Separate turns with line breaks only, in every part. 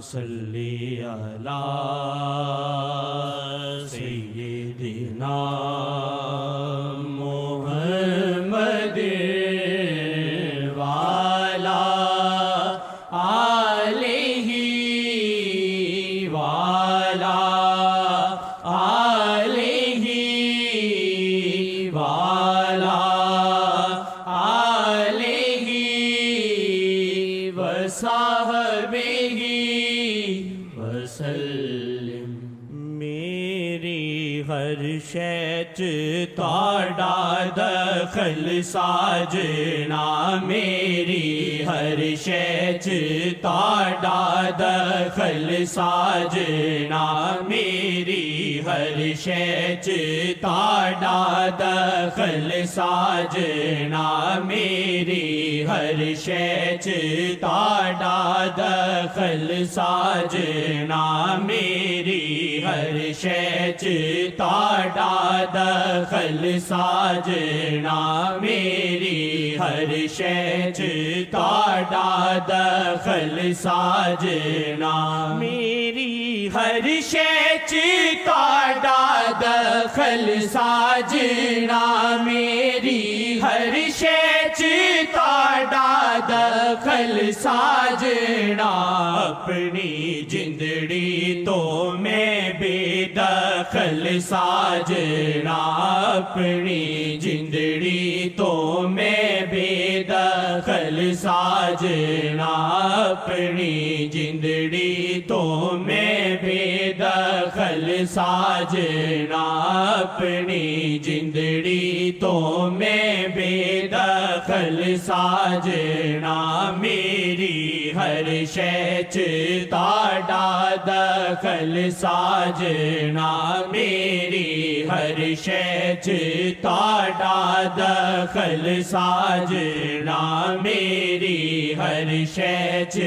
صلی علی سیدنا محمد وعلی آلہ وعلی آلہ وعلی آلہ وصحبہ وسلم۔ میری ہر شیچ تاڑا دخل ساجنا، میری ہر شیچ تاڑا دخل ساجنا، میری ہر شیچ تاڑا دخل ساجنا، میری ہر شیچ تاڑا دخل ساجنا، میری ہر شیچ تاڑا دخل ساجنا، میری ہر شیچ تاڑا دخل ساجنا، میری ہر شیچ تاڑا دخل ساجنا، میری ہر شیچ تاڑا دخل ساجنا، اپنی جندڑی تو میں بے دخل ساجنا، اپنی جندڑی تو میں بے دخل ساجنا، اپنی جندڑی تو میں بے دخل ساجنا، اپنی جندڑی تو میں بے دخل ساجنا، میری ہر شیچ تاڑا دخل ساجنا، میری ہر شیچ تاڑا دخل ساجنا، میری ہر شیچ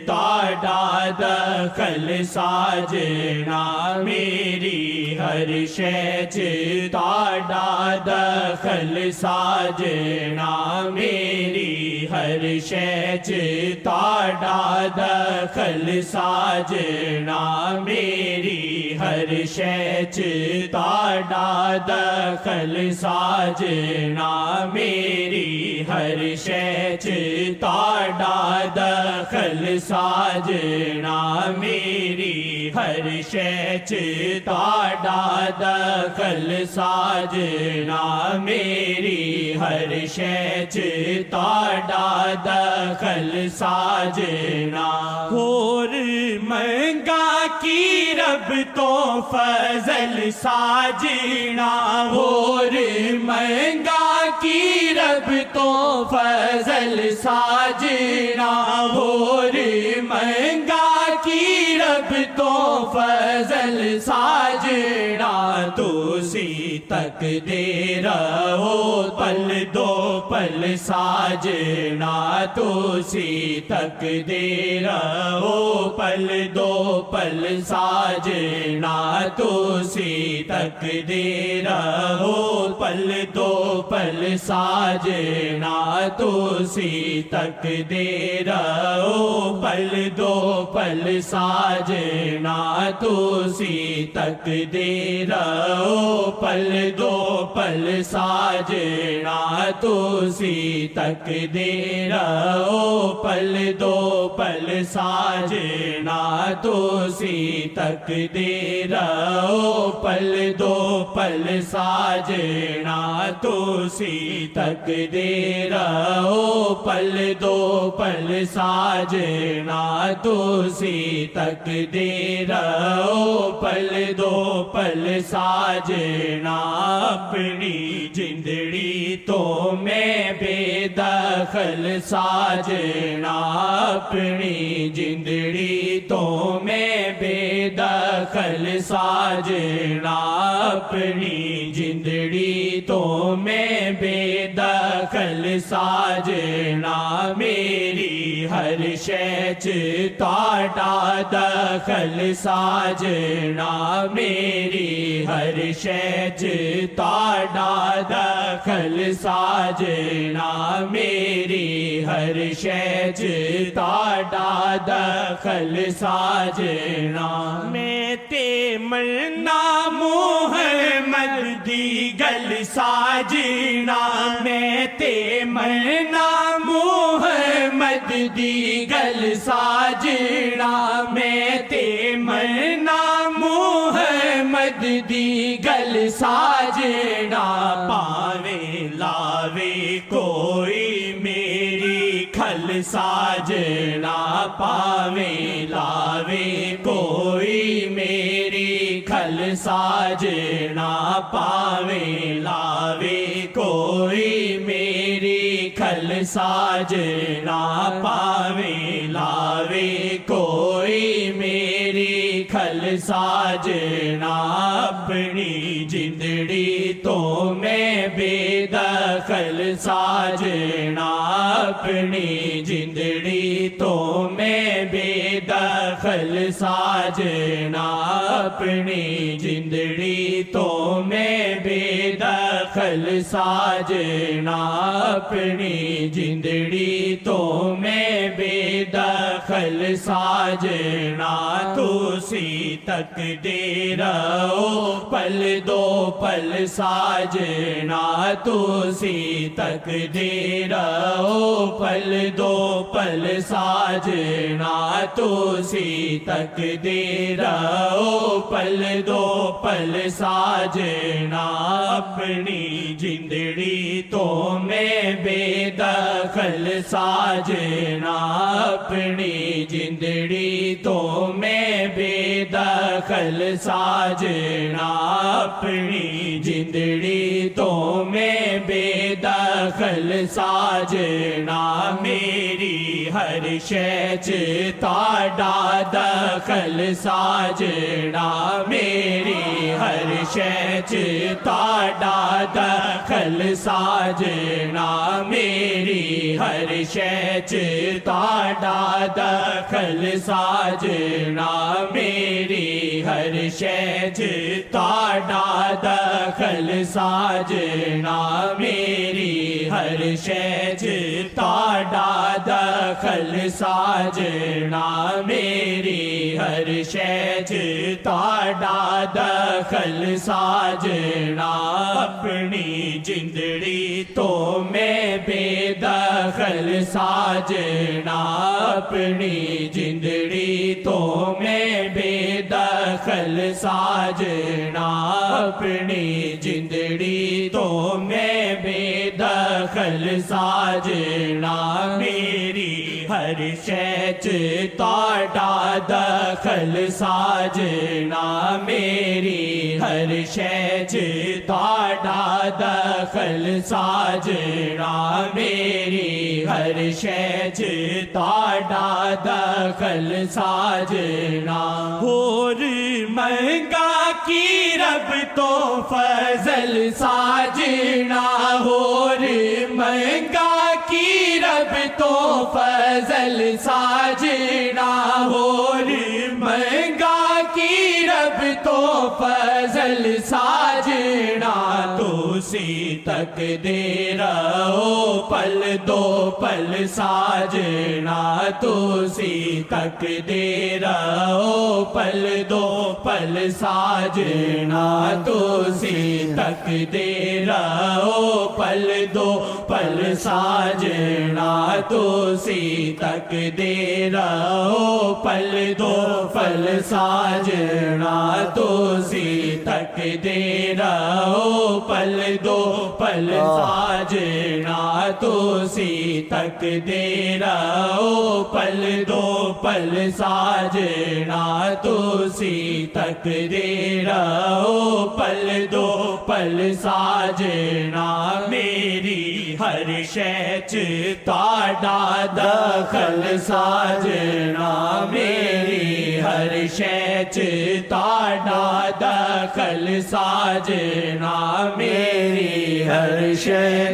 تاڑا دخل ساجنا، میری ہر شیچ تاڑا دخل ساجنا، میری ہر شیچ تاڑا دخل ساجنا، میری ہر شیچ تاڑا دخل ساجنا، میری ہر شیچ تاڑا دخل ساجنا، میری ہر شیچ تاڑا دخل ساجنا، میری ہر شیچ تاڑا دخل ساجنا، اور منگا کی رب تو فضل ساجنا، اور منگا کی رب تو فضل ساجنا، اور منگا کی رب تو فضل ساجنا، تو سی تک دے رہو پل دو پل ساجنا، تو سی تک دے رہو پل دو پل ساجنا، تو سی تک دے رہو پل دو پل ساجنا، تو سی تک دے رہو پل دو پل ساجنا، تو سی تک دے رہو پل دو پل ساجنا، تو سی تک دے رہو پل دو پل ساجنا، تو سی تک دے رہو پل دو پل ساجنا، تو سی تک دے رہو پل دو پل ساجنا، تو سی تک دے رہو پل دو پل ساجنا، اپنی جندڑی تو میں بے دخل ساجنا، اپنی جندڑی تو میں بے دخل ساجنا، اپنی جندڑی تو میں بے دخل ساجنا، میری ہر شے چ تہاڈا دخل ساجنا میری ہر شے چ تہاڈا دخل ساجنا میری ہر شے چ تہاڈا دخل ساجنا میں تے مرنا محمد دی گل ساجنا میں تے مرنا محمد دی گل ساجنا میں تے مرنا محمد دی گل ساجنا پاویں لاوے کوئی میری کھل ساجنا پاویں لاوے کوئی میری کھل ساجنا پاویں لاوے کوئی میری کھل ساجنا پاویں لاوے کوئی میری کھل ساجنا اپنی جندڑی تو میں بے دخل ساجنا اپنی جندڑی تو میں بے دخل ساجنا اپنی جندڑی تو میں بے دخل ساجنا اپنی جندڑی تو میں بے دخل ساجنا تسی تک دے رہو پل دو پل ساجنا تسی تک دے رہو پل دو پل ساجنا تسی تک دے رہو پل دو پل ساجنا اپنی جندڑی تو میں بے دخل ساجنا اپنی جندڑی تو میں بے دخل ساجنا اپنی جندڑی تو میں بے دخل ساجنا میری ہر شے چ تہاڈا دخل ساجنا میری ہر شے چ تہاڈا دخل ساجنا میری ہر شے چ تہاڈا دخل ساجنا میری ہر شے چ تہاڈا دخل ساجنا میری ہر شے چ تہاڈا دخل ساجنا میری ہر شے چ تہاڈا دخل ساجنا اپنی جندڑی تو میں بے دخل ساجنا اپنی جندڑی تو میں بے دخل ساجنا اپنی جندڑی تو میں بے دخل ساجنا میری ہر شے چ تہاڈا دخل ساجنا میری ہر شے چ تہاڈا دخل ساجنا میری ہر شے چ تہاڈا دخل ساجنا ہور مہنگا کی رب تو فضل ساجنا ہور مہنگا کی رب تو فضل ساجنا ہور مہنگا کی رب تو فضل ساجنا تسی تک دے رہو پل دو پل ساجنا تسی تک دے رہو پل دو پل ساجنا تسی تک دے رہو پل دو پل ساجنا تسی تک دے رہو پل دو پل ساجنا تسی تک دے رہو پل دو پل ساجنا تسی تک دے رہو پل دو پل ساجنا تسی تک دے رہو پل دو پل ساجنا میری ہر شے چ تہاڈا دخل ساجنا میری ہر شے چ تہاڈا دخل ساجنا میری ہر شے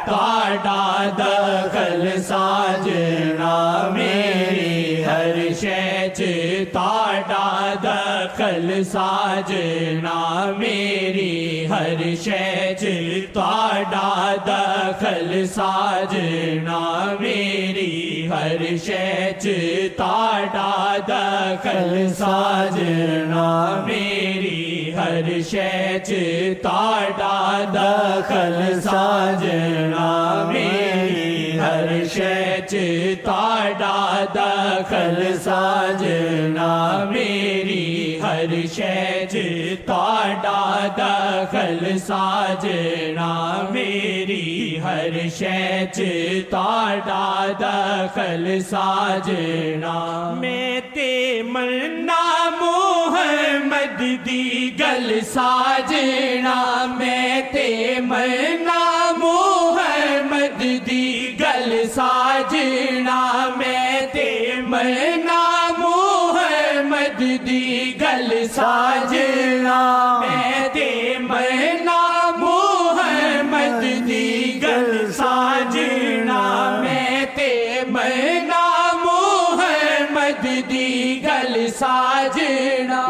تہاڈا دخل ساجنا میری ہر شے تہاڈا دخل ساجنا میری ہر شے تہاڈا دخل ساجنا میری ہر شے تہاڈا دخل ساجنا میری ہر شے تہاڈا دخل ساجنا میری ہر شے تہاڈا دخل ساجنا میری ہر شے تہاڈا دخل ساجنا میری ہر شے تہاڈا دخل ساجنا میں تے مرنا محمد دی گل ساجنا میں تے مرنا محمد دی گل ساجنا میں تے مرنا محمد دی گل ساجنا میں تے مرنا محمد دی گل ساجنا میں تے مرنا محمد دی گل ساجنا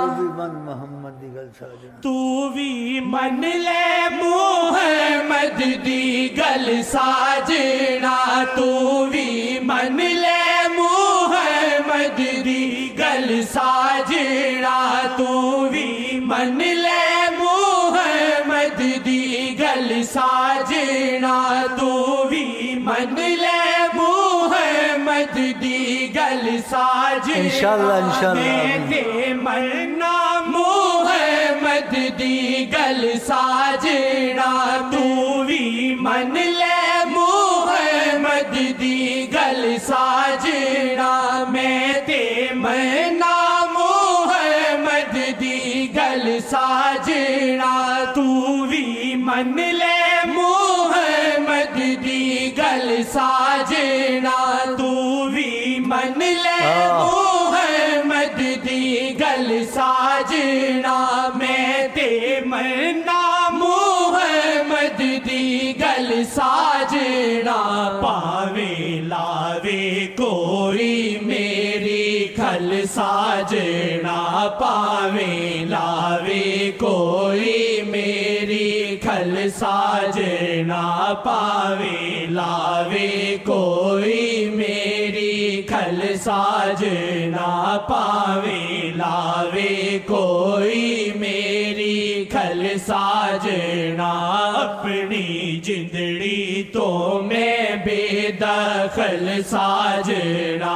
تو بھی من لے محمد دی گل ساجنا تو بھی من لے محمد دی گل ساجنا تو بھی من لے محمد دی گل ساجنا تو بھی من لے محمد دی گل ساجنا
انشاءاللہ
میں تے مرنا محمد دی گل ساجنا تو بھی من لے محمد دی گل ساجنا میں تے مرنا محمد دی گل ساجنا تو بھی من لے محمد دی گل ساجنا تو بھی من لے محمد دی گل ساجنا میں تے مرنا محمد دی گل ساجنا پاوے لاوے کوئی میری کھل ساجنا پاوے لاوے کوئی میری کھل ساجنا پاوے لاوے کوئی میری کھل ساجنا پاوے لاوے کوئی میری کھل ساجنا اپنی جندڑی تو میں بے دخل ساجنا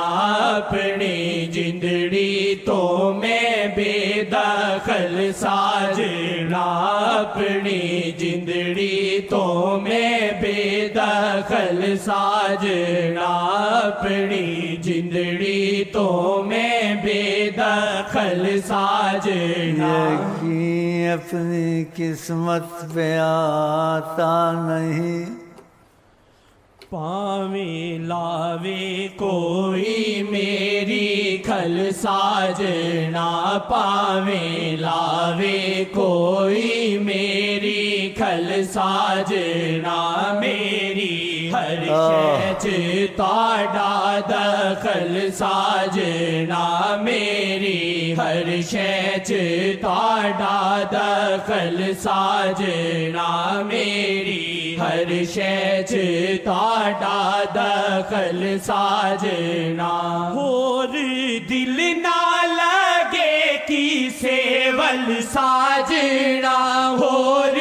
اپنی جندڑی تو میں بے دخل ساجنا اپنی جندڑی تو میں بے دخل ساجنا اپنی جندڑی تو میں بے دخل ساجنا
یقین اپنی قسمت پہ آتا نہیں
پاویں لاوے کوئی میری کھل ساجنا پاویں لاوے کوئی میری کھل ساجنا میری ہر شے تہاڈا دخل ساجنا میری ہر شے تہاڈا دخل ساجنا میری ہر شے تہاڈا دخل ساجنا ہور دل نہ لگے کسے ول ساجنا ہور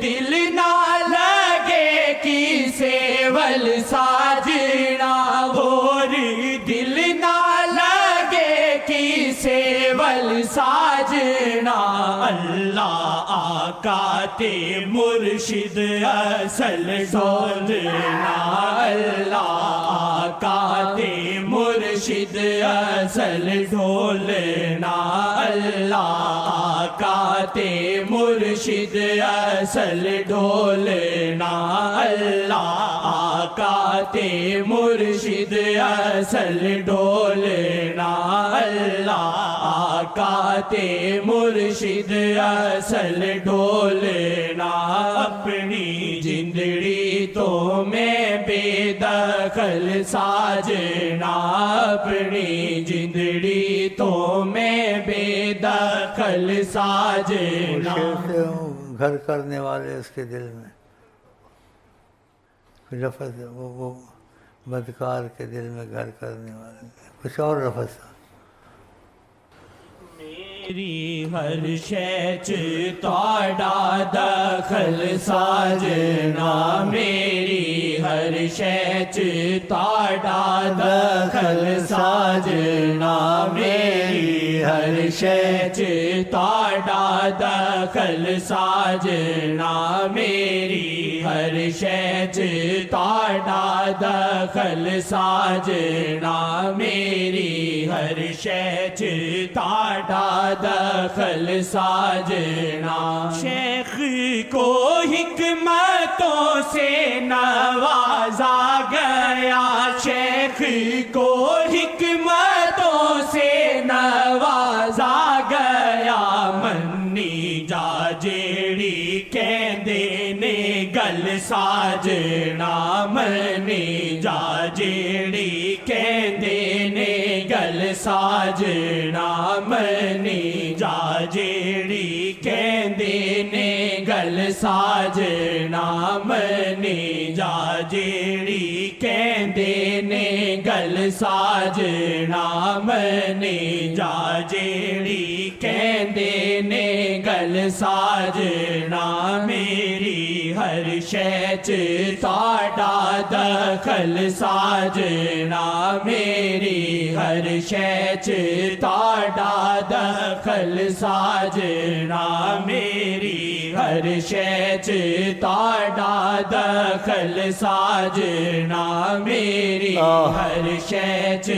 دل نہ لگے کسے ول ساجنا ہور دل نہ لگے کسے ول ساجنا اللہ آقا تے مرشد اصل ڈھولنا اللہ آقا تے مرشد اصل ڈھولنا اللہ آقا تے مرشد اصل ڈھولنا اللہ آقا تے مرشد اصل ڈھولنا اللہ آقا تے مرشد اصل ڈھولنا اپنی جندڑی تو میں بے دخل ساجنا اپنی جندڑی تو میں بے دخل ساجنا
سے گھر کرنے والے اس کے دل میں لفظ وہ بدکار کے دل میں گھر کرنے والے کچھ اور لفظ تھا
میری ہر شیچ تاڑا دخل ساجنا میری ہر شیچ تاڑا دخل ساجنا میری ہر شیچ تاڑا دخل ساجنا میری ہر شیچ تاڑا دخل ساجنا میری ہر شیچ تاڑا دخل ساجنا شیخ کو حکمتوں سے نوازا گیا شیخ کو حکمتوں سے نوازا گیا منی جا جیڑی کہندے نے گل ساجنا منی جا جیڑی کہندے نے گل ساجنا منی جا جیڑی کہندے نے گل ساجنا منی جا جیڑی کہندے نے گل ساجنا منی جا جیڑی کہندے نے گل ساجنا میری ہر شیچ تاڑا دخل ساجنا میری ہر شیچ تاڑا دخل ساجنا میری ہر شیچ تاڑا دخل ساجنا میری ہر شیچ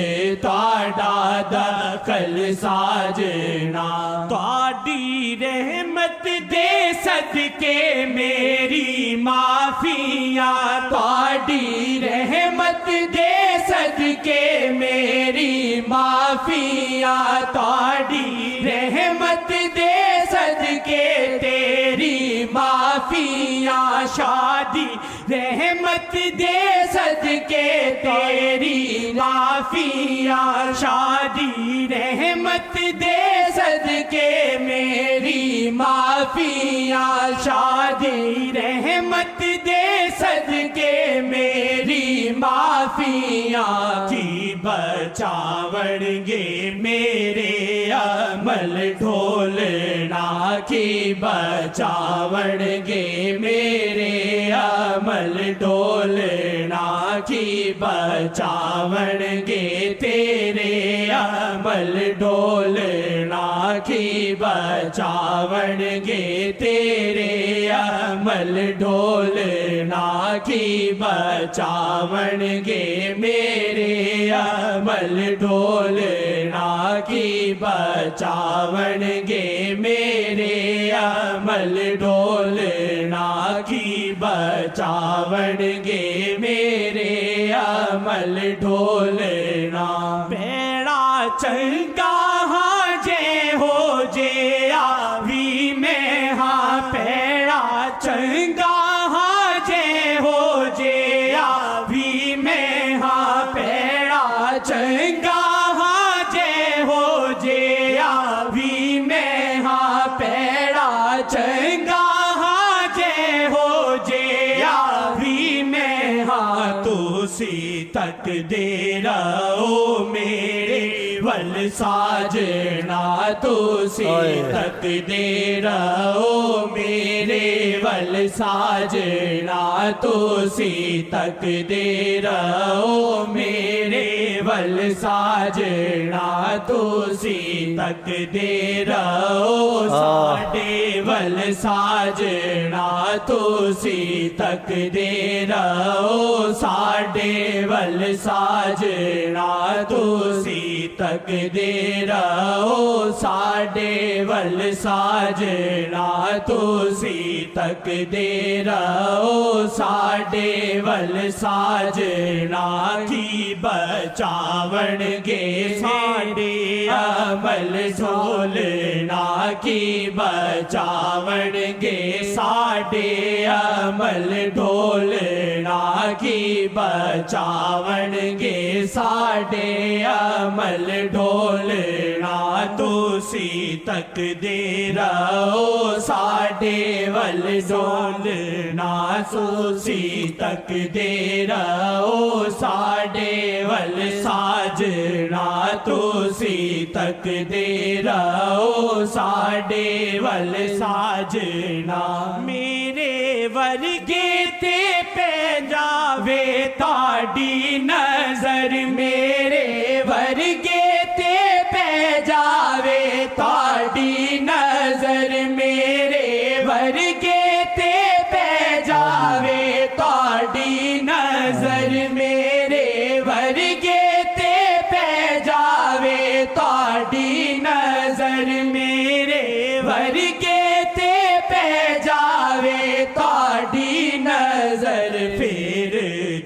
تاڑا دخل ساجنا تاڑی رحمت دے صدقے میری معافیاں تاڑی رحمت دے صدقے میری معافیاں تاڑی رحمت دے صدقے تیری معافیاں شادی رحمت دے صدقے تیری معافیاں شادی رحمت دے صدقے میری معافیاں شادی رحمت دے صدقے میری معافیاں کی بچاوڑ گے میرے عمل ڈھولنا کی بچاوڑ گے میرے عمل ڈھولنا کی بچاوڑ گے تیرے عمل ڈھولنا کی بچاوڑ گے تیرے عمل ڈھولنا کی بچاوڑ گے میرے عمل ڈھولنا کی بچاوڑ گے میرے عمل ڈھولنا کی بچاوڑ گے میرے عمل ڈھولنا پیڑا چنگا ہاں جے ہو جے آوی میں ہاں پیڑا چنگا ہاں جے ہو جے آوی میں ہاں پیڑا چنگا ہاں جے ہو جے آوی میں ہاں پیڑا چنگا ہاں جے ہو جے آوی میں ہاں تو سی تک دے رہو میرے ول ساجنا تو سی تک دے رہو میرے ول ساجنا تو سی تک دے رہو میرے ول ساجنا تو سی تک دے رہو ساڈے ول ساجنا تو سی تک دے رہو ساڈے ول ساجنا تو سی تک دے رہو ساڈے ول ساجنا تو سی تک دے رہو ساڈے ول ساجنا کی بچاوڑ گے ساڈے عمل ڈھولنا کی بچاون گے ساڈے عمل ڈھولنا کی بچاون گے ساڈے عمل ڈھولنا تسی تکدے رہو ساڈے ول ڈھولنا تسی تکدے رہو ساڈے ول ساجنا تسی تکدے رہو ساڈے ول ساجنا میرے ورگے تے پہ جاوے تاڈی نظر میرے ورگے تے پہ جاوے تاڈی نظر میرے ورگے تے پہ جاوے تاڈی نظر میرے ورگے تے پہ جاوے تاڈی نظر میرے ورگے تے پہ جاوے تاڈی نظر پھر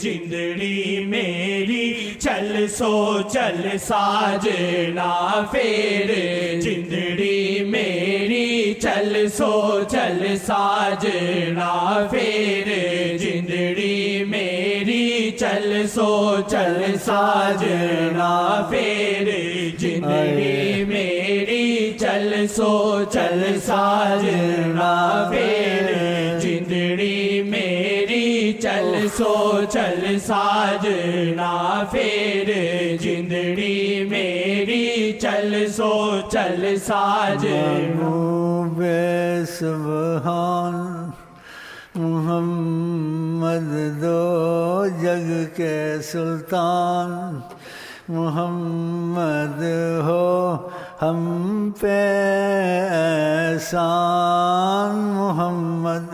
جندڑی میری چل سو چل ساجنا پھر جندڑی میری چل سو چل ساجنا پھر جندڑی میری چل سو چل ساجنا پھر جندڑی میری چل سو چل ساجنا پھر جندڑی میری چل سو چل ساجنا پھر جندڑی میری چل سو چل ساجنا
محبوب سبحان محمد دو جگ کے سلطان محمد ہو ہم پہ احسان محمد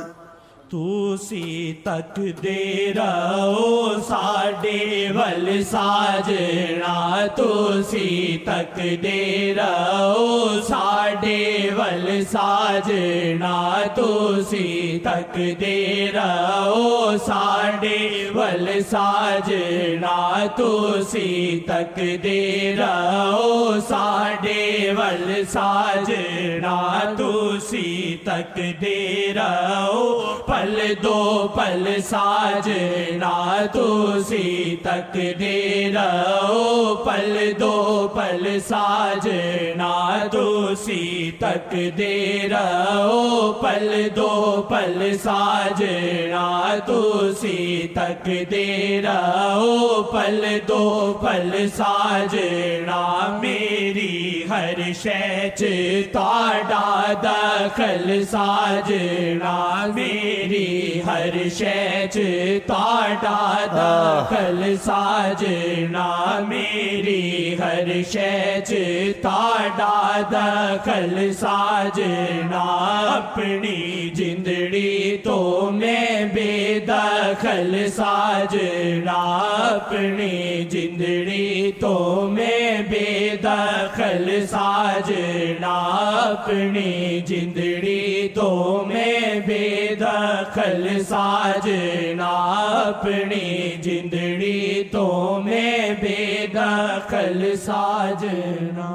تسی تکدے رہو ساڈے ول ساجنا تسی تکدے رہو ساڈے ول ساجنا تسی تکدے رہو ساڈے ول ساجنا تسی تکدے رہو ساڈے ول ساجنا تسی تکدے رہو پل دو پل ساجنا تسی تکدے رہو پل دو پل ساجنا تسی تکدے رہو پل دو پل ساجنا تسی تکدے رہو پل دو پل ساجنا میری ہر شے چ تہاڈا دخل ساجنا میری ہر شے چ تہاڈا دخل ساجنا میری ہر شے چ تہاڈا دخل ساجنا اپنی جندڑی تو میں بے دخل ساجنا اپنی جندڑی تو میں بے دخل ساجنا اپنی جندڑی تو میں بے دخل ساجنا اپنی جندڑی تو میں بے دخل ساجنا